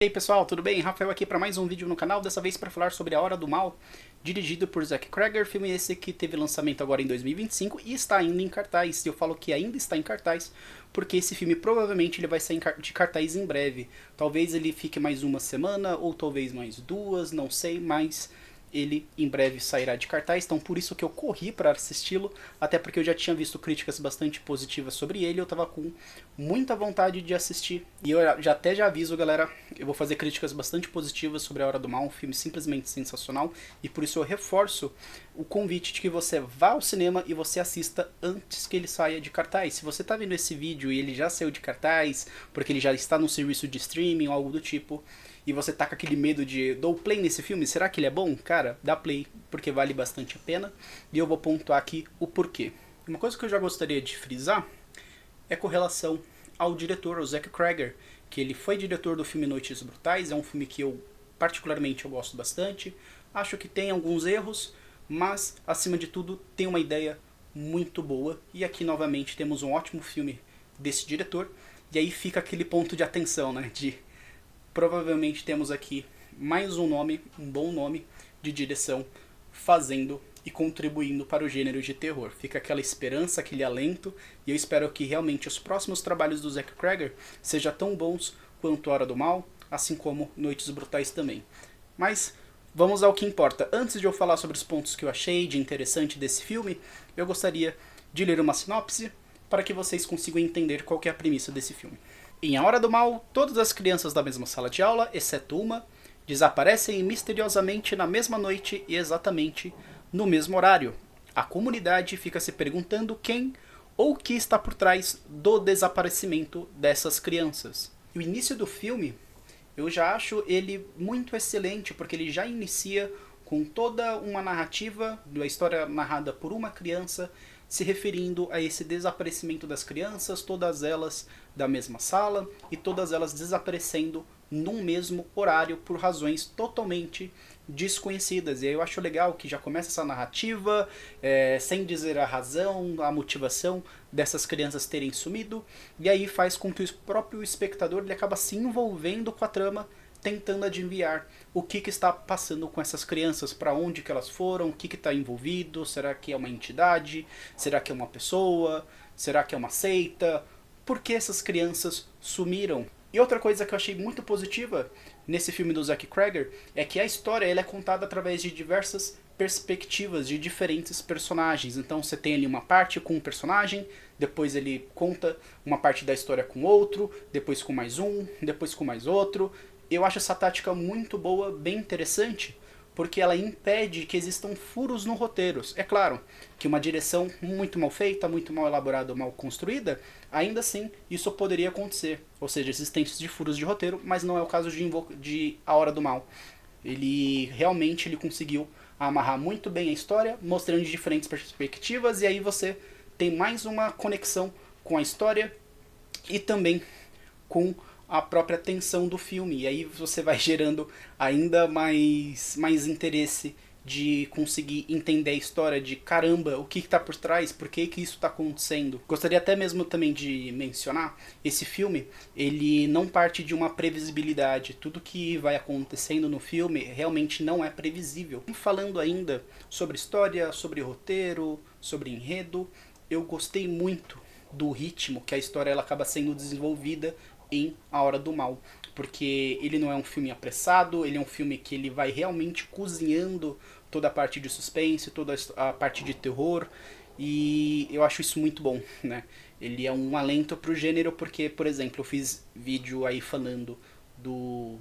E aí pessoal, tudo bem? Rafael aqui para mais um vídeo no canal, dessa vez para falar sobre A Hora do Mal, dirigido por Zack Cregger, filme esse que teve lançamento agora em 2025 e está ainda em cartaz. Eu falo que ainda está em cartaz porque esse filme provavelmente ele vai sair de cartaz em breve. Talvez ele fique mais uma semana ou talvez mais duas, não sei, mas ele em breve sairá de cartaz, então por isso que eu corri para assisti-lo, até porque eu já tinha visto críticas bastante positivas sobre ele, eu tava com muita vontade de assistir. E eu já aviso, galera, eu vou fazer críticas bastante positivas sobre A Hora do Mal, um filme simplesmente sensacional, e por isso eu reforço o convite de que você vá ao cinema e você assista antes que ele saia de cartaz. Se você tá vendo esse vídeo e ele já saiu de cartaz, porque ele já está no serviço de streaming ou algo do tipo, e você tá com aquele medo de dou play nesse filme, será que ele é bom? Cara, dá play, porque vale bastante a pena, e eu vou pontuar aqui o porquê. Uma coisa que eu já gostaria de frisar é com relação ao diretor, o Zack Cregger, que ele foi diretor do filme Noites Brutais, é um filme que eu particularmente eu gosto bastante, acho que tem alguns erros, mas acima de tudo tem uma ideia muito boa, e aqui novamente temos um ótimo filme desse diretor, e aí fica aquele ponto de atenção, né, de provavelmente temos aqui mais um nome, um bom nome de direção fazendo e contribuindo para o gênero de terror. Fica aquela esperança, aquele alento, e eu espero que realmente os próximos trabalhos do Zack Cregger sejam tão bons quanto Hora do Mal, assim como Noites Brutais também. Mas vamos ao que importa. Antes de eu falar sobre os pontos que eu achei de interessante desse filme, eu gostaria de ler uma sinopse para que vocês consigam entender qual que é a premissa desse filme. Em A Hora do Mal, todas as crianças da mesma sala de aula, exceto uma, desaparecem misteriosamente na mesma noite e exatamente no mesmo horário. A comunidade fica se perguntando quem ou o que está por trás do desaparecimento dessas crianças. E o início do filme, eu já acho ele muito excelente, porque ele já inicia com toda uma narrativa da história narrada por uma criança se referindo a esse desaparecimento das crianças, todas elas da mesma sala e todas elas desaparecendo num mesmo horário por razões totalmente desconhecidas. E aí eu acho legal que já começa essa narrativa, sem dizer a razão, a motivação dessas crianças terem sumido, e aí faz com que o próprio espectador ele acaba se envolvendo com a trama, tentando adivinhar o que está passando com essas crianças, para onde que elas foram, o que está envolvido, será que é uma entidade, será que é uma pessoa, será que é uma seita, por que essas crianças sumiram? E outra coisa que eu achei muito positiva nesse filme do Zack Cregger é que a história ela é contada através de diversas perspectivas de diferentes personagens. Então você tem ali uma parte com um personagem, depois ele conta uma parte da história com outro, depois com mais um, depois com mais outro. Eu acho essa tática muito boa, bem interessante, porque ela impede que existam furos no roteiro. É claro que uma direção muito mal feita, muito mal elaborada, mal construída, ainda assim isso poderia acontecer. Ou seja, existência de furos de roteiro, mas não é o caso de A Hora do Mal. Ele realmente ele conseguiu amarrar muito bem a história, mostrando diferentes perspectivas, e aí você tem mais uma conexão com a história e também com a própria tensão do filme. E aí você vai gerando ainda mais interesse de conseguir entender a história de caramba, o que está por trás, por que isso está acontecendo. Gostaria até mesmo também de mencionar, esse filme, ele não parte de uma previsibilidade. Tudo que vai acontecendo no filme realmente não é previsível. Falando ainda sobre história, sobre roteiro, sobre enredo, eu gostei muito do ritmo que a história ela acaba sendo desenvolvida em A Hora do Mal, porque ele não é um filme apressado, ele é um filme que ele vai realmente cozinhando toda a parte de suspense, toda a parte de terror, e eu acho isso muito bom, né? Ele é um alento pro gênero, porque, por exemplo, eu fiz vídeo aí falando do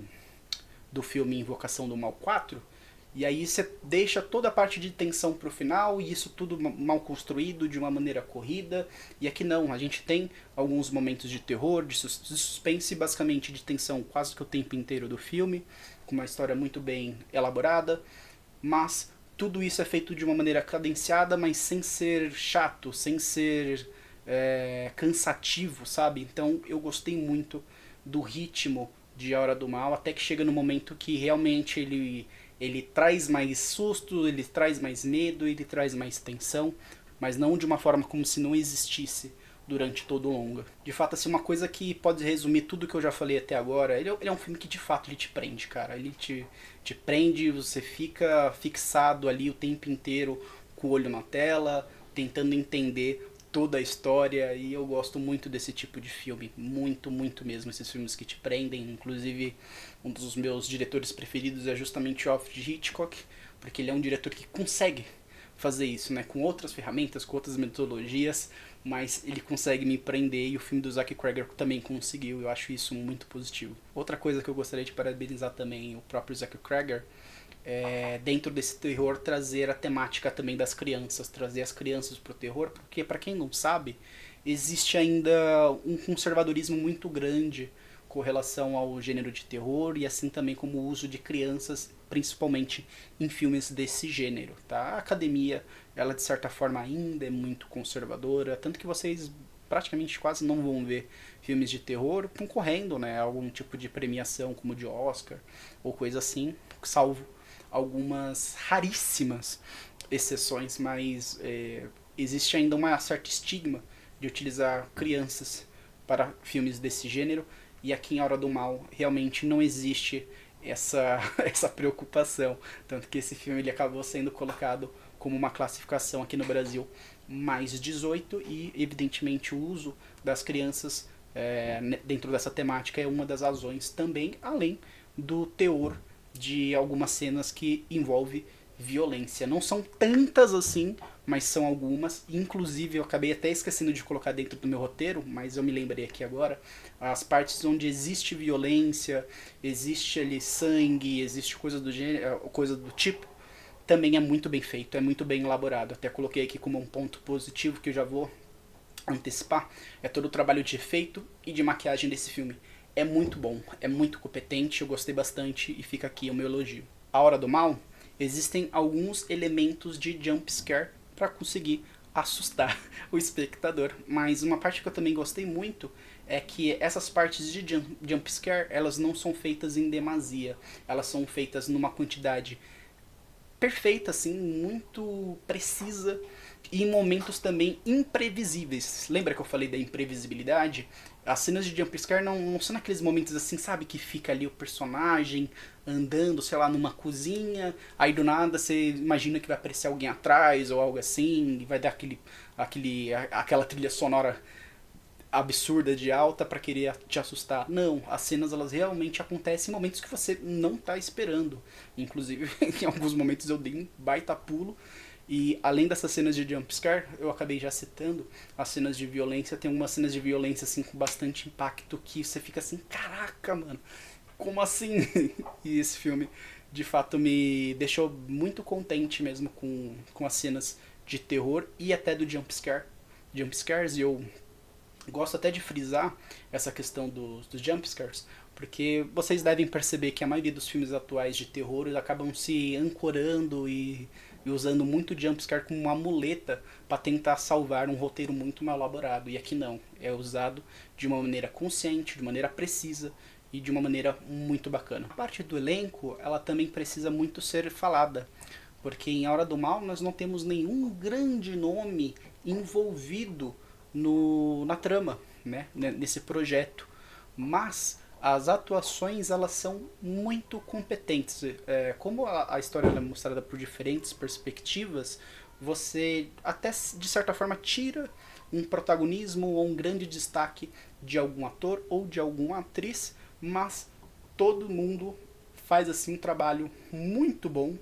filme Invocação do Mal 4, e aí você deixa toda a parte de tensão pro final, e isso tudo mal construído, de uma maneira corrida. E aqui não, a gente tem alguns momentos de terror, de suspense, basicamente de tensão quase que o tempo inteiro do filme, com uma história muito bem elaborada. Mas tudo isso é feito de uma maneira cadenciada, mas sem ser chato, sem ser cansativo, sabe? Então eu gostei muito do ritmo de A Hora do Mal, até que chega no momento que realmente ele traz mais susto, ele traz mais medo, ele traz mais tensão, mas não de uma forma como se não existisse durante todo o longa. De fato, assim, uma coisa que pode resumir tudo que eu já falei até agora, ele é um filme que de fato ele te prende, cara. Ele te prende, você fica fixado ali o tempo inteiro com o olho na tela, tentando entender toda a história, e eu gosto muito desse tipo de filme, muito, muito mesmo, esses filmes que te prendem. Inclusive, um dos meus diretores preferidos é justamente o Alfred Hitchcock, porque ele é um diretor que consegue fazer isso, né, com outras ferramentas, com outras metodologias, mas ele consegue me prender, e o filme do Zack Cregger também conseguiu. Eu acho isso muito positivo. Outra coisa que eu gostaria de parabenizar também o próprio Zack Cregger é, dentro desse terror, trazer a temática também das crianças, trazer as crianças pro terror, porque para quem não sabe, existe ainda um conservadorismo muito grande com relação ao gênero de terror, e assim também como o uso de crianças, principalmente em filmes desse gênero, tá? A academia, ela de certa forma ainda é muito conservadora, tanto que vocês praticamente quase não vão ver filmes de terror concorrendo, né, a algum tipo de premiação como de Oscar ou coisa assim, salvo algumas raríssimas exceções, mas existe ainda uma certa estigma de utilizar crianças para filmes desse gênero, e aqui em A Hora do Mal realmente não existe essa, essa preocupação, tanto que esse filme ele acabou sendo colocado como uma classificação aqui no Brasil mais 18, e evidentemente o uso das crianças dentro dessa temática é uma das razões também, além do teor de algumas cenas que envolve violência. Não são tantas assim, mas são algumas. Inclusive, eu acabei até esquecendo de colocar dentro do meu roteiro, mas eu me lembrei aqui agora. As partes onde existe violência, existe ali sangue, existe coisa do gênero, coisa do tipo, também é muito bem feito, é muito bem elaborado. Até coloquei aqui como um ponto positivo que eu já vou antecipar, é todo o trabalho de efeito e de maquiagem desse filme. É muito bom, é muito competente, eu gostei bastante, e fica aqui o meu elogio. A Hora do Mal, existem alguns elementos de jump scare para conseguir assustar o espectador, mas uma parte que eu também gostei muito é que essas partes de jump scare, elas não são feitas em demasia, elas são feitas numa quantidade perfeita, assim, muito precisa, e em momentos também imprevisíveis. Lembra que eu falei da imprevisibilidade? As cenas de jumpscare não são naqueles momentos assim, sabe, que fica ali o personagem andando, sei lá, numa cozinha, aí do nada você imagina que vai aparecer alguém atrás ou algo assim, e vai dar aquela trilha sonora absurda de alta para querer te assustar. Não, as cenas elas realmente acontecem em momentos que você não tá esperando. Inclusive, em alguns momentos eu dei um baita pulo. E além dessas cenas de jumpscare, eu acabei já citando as cenas de violência. Tem algumas cenas de violência assim com bastante impacto que você fica assim, caraca, mano, como assim? E esse filme de fato me deixou muito contente mesmo com as cenas de terror e até do jumpscares. E eu gosto até de frisar essa questão dos jumpscares, porque vocês devem perceber que a maioria dos filmes atuais de terror eles acabam se ancorando e usando muito jumpscare como uma muleta para tentar salvar um roteiro muito mal elaborado. E aqui não, é usado de uma maneira consciente, de maneira precisa e de uma maneira muito bacana. A parte do elenco, ela também precisa muito ser falada, porque em A Hora do Mal nós não temos nenhum grande nome envolvido na trama, né, nesse projeto, mas as atuações elas são muito competentes. Como a história é mostrada por diferentes perspectivas, você até de certa forma tira um protagonismo ou um grande destaque de algum ator ou de alguma atriz, mas todo mundo faz assim um trabalho muito bom,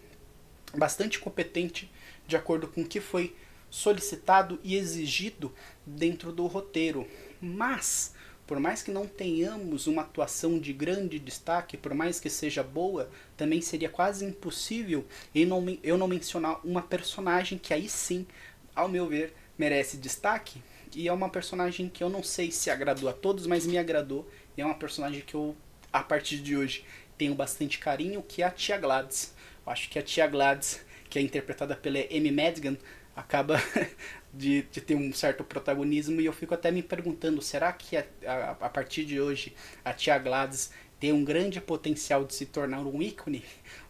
bastante competente, de acordo com o que foi solicitado e exigido dentro do roteiro. Mas, por mais que não tenhamos uma atuação de grande destaque, por mais que seja boa, também seria quase impossível eu não mencionar uma personagem que aí sim, ao meu ver, merece destaque. E é uma personagem que eu não sei se agradou a todos, mas me agradou. E é uma personagem que eu, a partir de hoje, tenho bastante carinho, que é a Tia Gladys. Eu acho que a Tia Gladys, que é interpretada pela Amy Madigan, acaba de ter um certo protagonismo, e eu fico até me perguntando, será que a partir de hoje a Tia Gladys tem um grande potencial de se tornar um ícone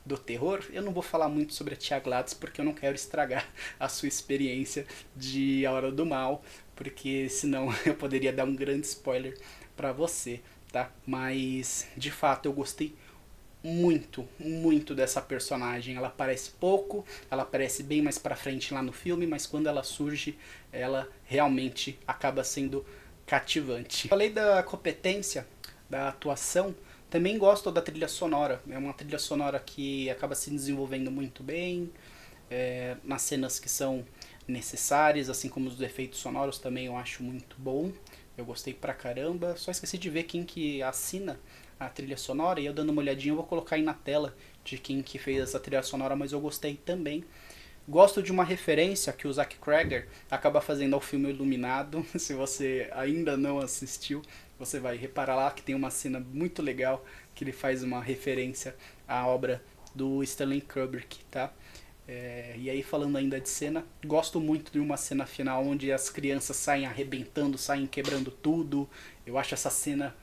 do terror? Eu não vou falar muito sobre a Tia Gladys porque eu não quero estragar a sua experiência de A Hora do Mal, porque senão eu poderia dar um grande spoiler pra você, tá? Mas de fato eu gostei muito, muito dessa personagem. Ela aparece pouco, ela aparece bem mais pra frente lá no filme, mas quando ela surge, ela realmente acaba sendo cativante. Falei da competência, da atuação, também gosto da trilha sonora. É uma trilha sonora que acaba se desenvolvendo muito bem, nas cenas que são necessárias, assim como os efeitos sonoros também eu acho muito bom. Eu gostei pra caramba. Só esqueci de ver quem que assina a trilha sonora, e eu dando uma olhadinha eu vou colocar aí na tela de quem que fez essa trilha sonora, mas eu gostei também. Gosto de uma referência que o Zack Cregger acaba fazendo ao filme Iluminado. Se você ainda não assistiu, você vai reparar lá que tem uma cena muito legal que ele faz uma referência à obra do Stanley Kubrick, tá? E aí falando ainda de cena, gosto muito de uma cena final onde as crianças saem arrebentando, saem quebrando tudo. Eu acho essa cena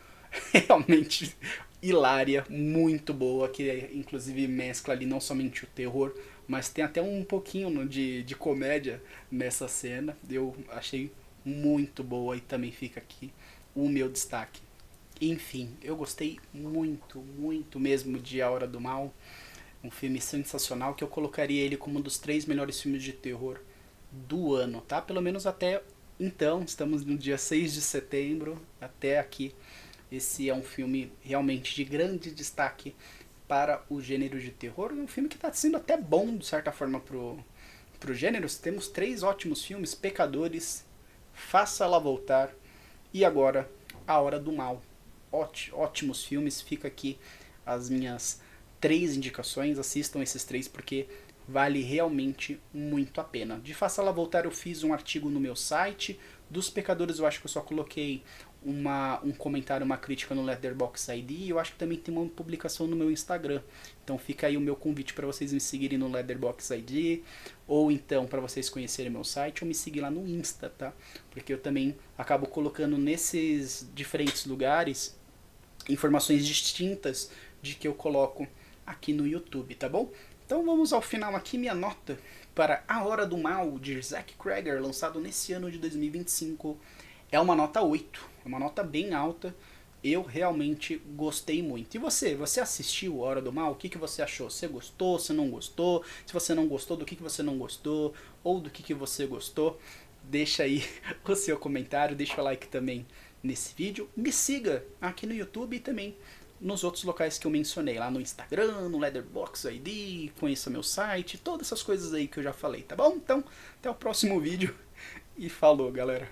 realmente hilária, muito boa, que inclusive mescla ali não somente o terror, mas tem até um pouquinho de comédia nessa cena. Eu achei muito boa e também fica aqui o meu destaque. Enfim, eu gostei muito, muito mesmo de A Hora do Mal. Um filme sensacional que eu colocaria ele como um dos 3 melhores filmes de terror do ano, tá? Pelo menos até então, estamos no dia 6 de setembro, até aqui. Esse é um filme realmente de grande destaque para o gênero de terror. E um filme que está sendo até bom, de certa forma, pro gênero. Temos 3 ótimos filmes: Pecadores, Faça-la Voltar e agora A Hora do Mal. Ótimos filmes, fica aqui as minhas 3 indicações. Assistam esses 3 porque vale realmente muito a pena. De Faça-la Voltar eu fiz um artigo no meu site. Dos Pecadores eu acho que eu só coloquei um comentário, uma crítica no Letterboxd ID, e eu acho que também tem uma publicação no meu Instagram. Então fica aí o meu convite para vocês me seguirem no Letterboxd ID, ou então para vocês conhecerem meu site, ou me seguir lá no Insta, tá? Porque eu também acabo colocando nesses diferentes lugares informações distintas de que eu coloco aqui no YouTube, tá bom? Então vamos ao final aqui, minha nota para A Hora do Mal, de Zack Cregger, lançado nesse ano de 2025, é uma nota 8, é uma nota bem alta. Eu realmente gostei muito. E você? Você assistiu A Hora do Mal? O que você achou? Você gostou? Você não gostou? Se você não gostou, do que você não gostou? Ou do que você gostou? Deixa aí o seu comentário, deixa o like também nesse vídeo. Me siga aqui no YouTube e também nos outros locais que eu mencionei, lá no Instagram, no Letterboxd ID, conheça meu site, todas essas coisas aí que eu já falei, tá bom? Então, até o próximo vídeo e falou, galera!